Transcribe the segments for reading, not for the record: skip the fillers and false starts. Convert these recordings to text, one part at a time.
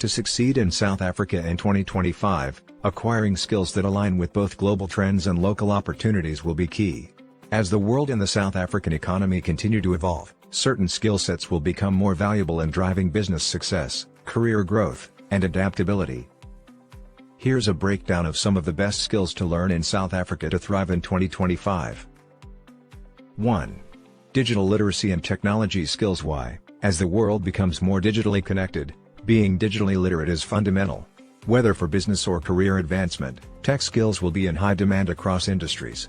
To succeed in South Africa in 2025, acquiring skills that align with both global trends and local opportunities will be key. As the world and the South African economy continue to evolve, certain skill sets will become more valuable in driving business success, career growth, and adaptability. Here's a breakdown of some of the best skills to learn in South Africa to thrive in 2025. 1. Digital literacy and technology skills. Why? As the world becomes more digitally connected, being digitally literate is fundamental. Whether for business or career advancement, tech skills will be in high demand across industries.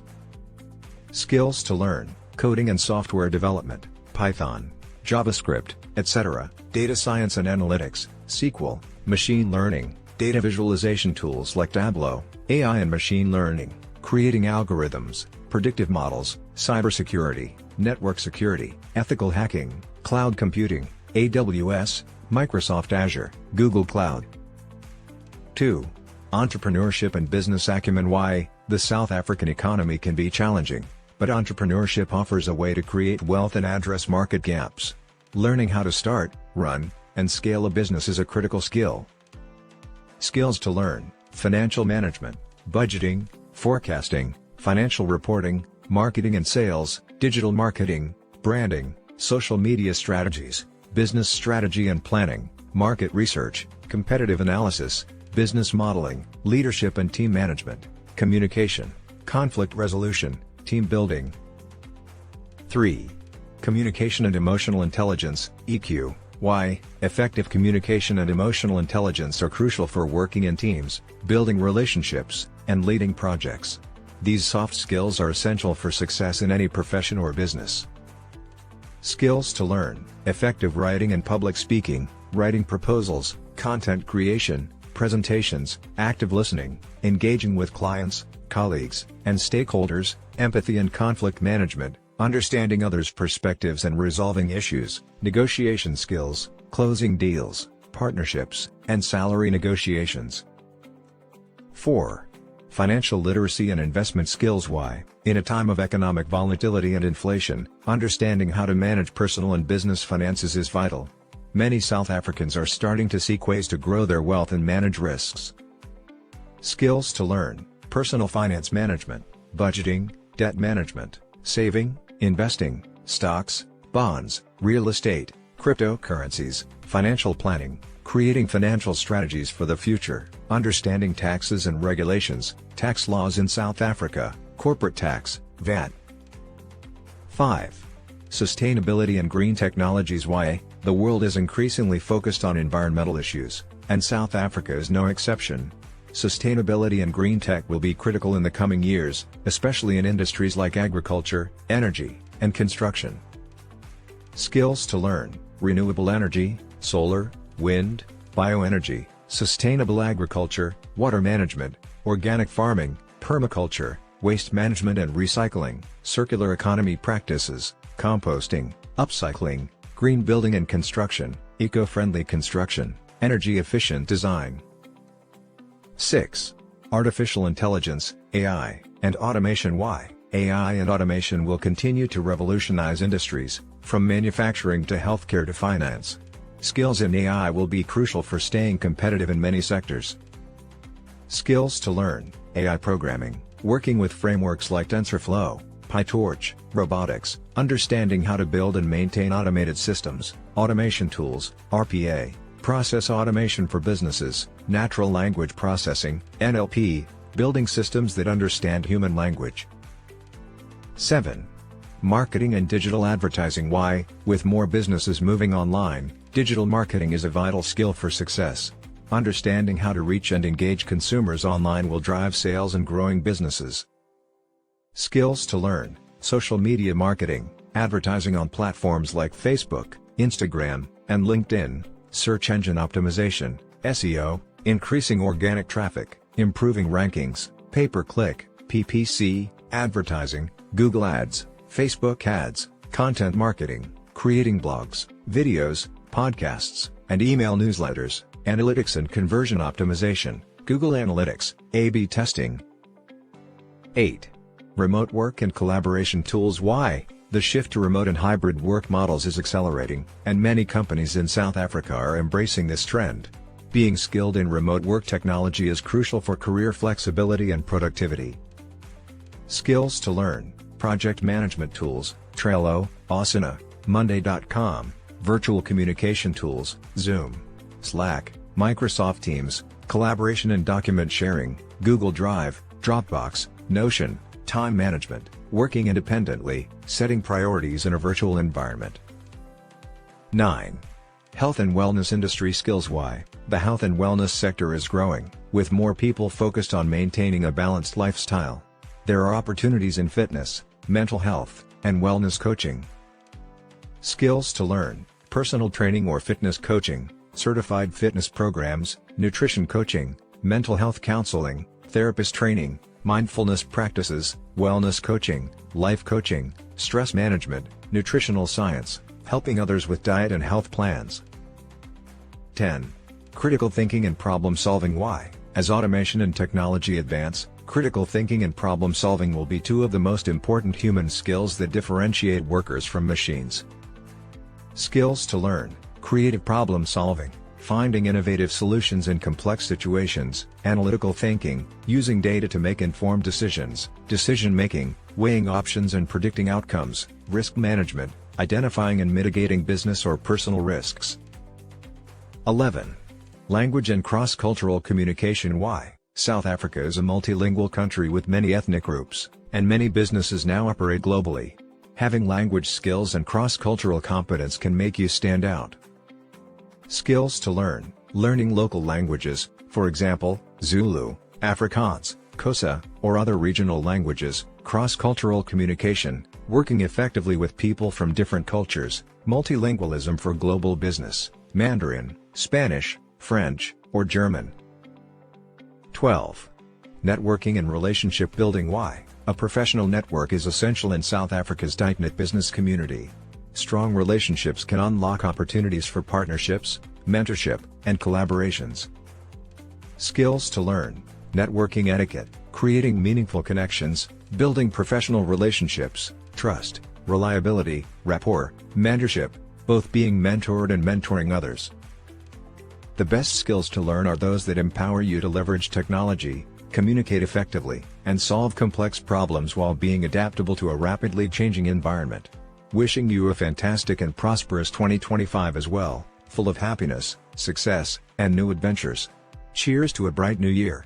Skills to learn: coding and software development, Python, JavaScript, etc., data science and analytics, SQL, machine learning, data visualization tools like Tableau, AI and machine learning, creating algorithms, predictive models, cybersecurity, network security, ethical hacking, cloud computing, AWS, Microsoft Azure, Google Cloud. 2. Entrepreneurship and business acumen. Why? The South African economy can be challenging, but entrepreneurship offers a way to create wealth and address market gaps. Learning how to start, run, and scale a business is a critical skill. Skills to learn: financial management, budgeting, forecasting, financial reporting, marketing and sales, digital marketing, branding, social media strategies, business strategy and planning, market research, competitive analysis, business modeling, leadership and team management, communication, conflict resolution, team building. 3. Communication and emotional intelligence, EQ. Why? Effective communication and emotional intelligence are crucial for working in teams, building relationships, and leading projects. These soft skills are essential for success in any profession or business. Skills to learn: effective writing and public speaking, writing proposals, content creation, presentations, active listening, engaging with clients, colleagues, and stakeholders, empathy and conflict management, understanding others' perspectives and resolving issues, negotiation skills, closing deals, partnerships, and salary negotiations. 4. Financial literacy and investment skills. Why? In a time of economic volatility and inflation, understanding how to manage personal and business finances is vital. Many South Africans are starting to seek ways to grow their wealth and manage risks. Skills to learn: personal finance management, budgeting, debt management, saving, investing, stocks, bonds, real estate, cryptocurrencies, financial planning, creating financial strategies for the future, understanding taxes and regulations, tax laws in South Africa, corporate tax, VAT. 5. Sustainability and green technologies. Why? The world is increasingly focused on environmental issues, and South Africa is no exception. Sustainability and green tech will be critical in the coming years, especially in industries like agriculture, energy, and construction. Skills to learn: renewable energy, solar, wind, bioenergy, sustainable agriculture, water management, organic farming, permaculture, waste management and recycling, circular economy practices, composting, upcycling, green building and construction, eco-friendly construction, energy-efficient design. 6. Artificial intelligence, AI, and automation. Why? AI and automation will continue to revolutionize industries, from manufacturing to healthcare to finance. Skills in AI will be crucial for staying competitive in many sectors. Skills to learn: AI programming, working with frameworks like TensorFlow, PyTorch, robotics, understanding how to build and maintain automated systems, automation tools, RPA, process automation for businesses, natural language processing, NLP, building systems that understand human language. 7. Marketing and digital advertising. Why? With more businesses moving online, digital marketing is a vital skill for success. Understanding how to reach and engage consumers online will drive sales and growing businesses. Skills to learn: social media marketing, advertising on platforms like Facebook, Instagram, and LinkedIn, search engine optimization, SEO, increasing organic traffic, improving rankings, pay-per-click, PPC, advertising, Google Ads, Facebook Ads, content marketing, creating blogs, videos, podcasts, and email newsletters, analytics and conversion optimization, Google Analytics, A/B testing. 8. Remote work and collaboration tools. Why? The shift to remote and hybrid work models is accelerating, and many companies in South Africa are embracing this trend. Being skilled in remote work technology is crucial for career flexibility and productivity. Skills to learn: project management tools, Trello, Asana, Monday.com, virtual communication tools, Zoom, Slack, Microsoft Teams, collaboration and document sharing, Google Drive, Dropbox, Notion, time management, working independently, setting priorities in a virtual environment. 9. Health and wellness industry skills. Why? The health and wellness sector is growing, with more people focused on maintaining a balanced lifestyle. There are opportunities in fitness, mental health, and wellness coaching. Skills to learn: personal training or fitness coaching, certified fitness programs, nutrition coaching, mental health counseling, therapist training, mindfulness practices, wellness coaching, life coaching, stress management, nutritional science, helping others with diet and health plans. 10. Critical thinking and problem solving. Why? As automation and technology advance, critical thinking and problem solving will be two of the most important human skills that differentiate workers from machines. Skills to learn: creative problem solving, finding innovative solutions in complex situations, analytical thinking, using data to make informed decisions, decision making, weighing options and predicting outcomes, risk management, identifying and mitigating business or personal risks. 11. Language and cross-cultural communication. Why? South Africa is a multilingual country with many ethnic groups, and many businesses now operate globally. Having language skills and cross-cultural competence can make you stand out. Skills to learn: learning local languages, for example, Zulu, Afrikaans, Xhosa, or other regional languages, cross-cultural communication, working effectively with people from different cultures, multilingualism for global business, Mandarin, Spanish, French, or German. 12. Networking and relationship building. Why? A professional network is essential in South Africa's tight-knit business community. Strong relationships can unlock opportunities for partnerships, mentorship, and collaborations. Skills to learn: networking etiquette, creating meaningful connections, building professional relationships, trust, reliability, rapport, mentorship, both being mentored and mentoring others. The best skills to learn are those that empower you to leverage technology, communicate effectively, and solve complex problems while being adaptable to a rapidly changing environment. Wishing you a fantastic and prosperous 2025 as well, full of happiness, success, and new adventures. Cheers to a bright new year.